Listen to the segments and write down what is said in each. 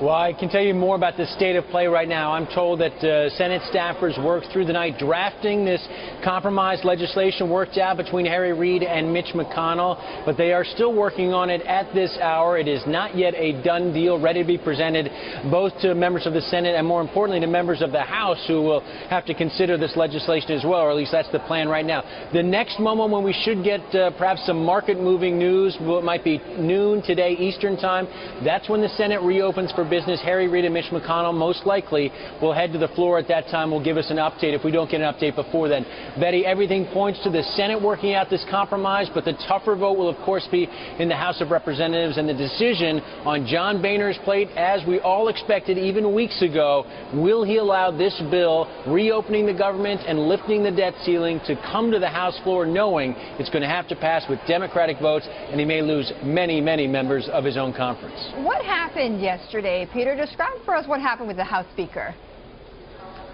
Well, I can tell you more about the state of play right now. I'm told that Senate staffers worked through the night drafting this compromise legislation worked out between Harry Reid and Mitch McConnell, but they are still working on it at this hour. It is not yet a done deal, ready to be presented both to members of the Senate and, more importantly, to members of the House, who will have to consider this legislation as well, or at least that's the plan right now. The next moment when we should get perhaps some market-moving news, well, it might be noon today Eastern time. That's when the Senate reopens for business. Harry Reid and Mitch McConnell most likely will head to the floor at that time. Will give us an update if we don't get an update before then. Betty, everything points to the Senate working out this compromise, but the tougher vote will, of course, be in the House of Representatives, and the decision on John Boehner's plate, as we all expected even weeks ago. Will he allow this bill, reopening the government and lifting the debt ceiling, to come to the House floor knowing it's going to have to pass with Democratic votes, and he may lose many, many members of his own conference? What happened yesterday, Peter? Describe for us what happened with the House Speaker.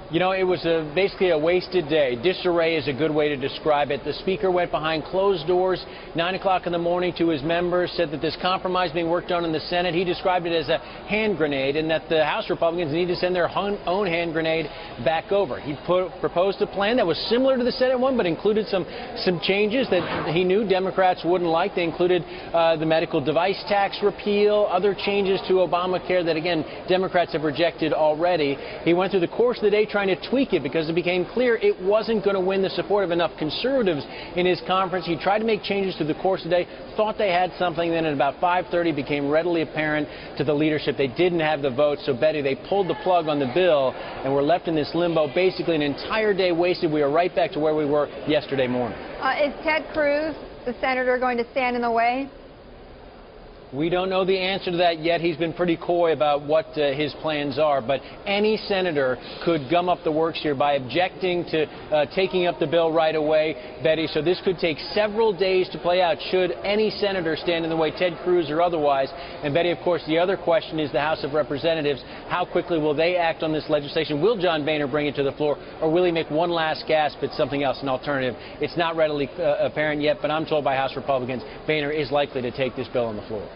You know, it was basically a wasted day. Disarray is a good way to describe it. The Speaker went behind closed doors, 9 o'clock in the morning, to his members, said that this compromise being worked on in the Senate, he described it as a hand grenade, and that the House Republicans need to send their own hand grenade back over. He proposed a plan that was similar to the Senate one, but included some changes that he knew Democrats wouldn't like. They included the medical device tax repeal, other changes to Obamacare that, again, Democrats have rejected already. He went through the course of the day trying to tweak it because it became clear it wasn't going to win the support of enough conservatives in his conference. He tried to make changes through the course of the day, thought they had something, then at about 5:30 became readily apparent to the leadership they didn't have the votes. So, Betty, they pulled the plug on the bill, and we're left in this limbo, basically an entire day wasted. We are right back to where we were yesterday morning. Is Ted Cruz, the senator, going to stand in the way? We don't know the answer to that yet. He's been pretty coy about what his plans are. But any senator could gum up the works here by objecting to taking up the bill right away, Betty. So this could take several days to play out should any senator stand in the way, Ted Cruz or otherwise. And, Betty, of course, the other question is the House of Representatives. How quickly will they act on this legislation? Will John Boehner bring it to the floor, or will he make one last gasp at something else, an alternative? It's not readily apparent yet, but I'm told by House Republicans Boehner is likely to take this bill on the floor.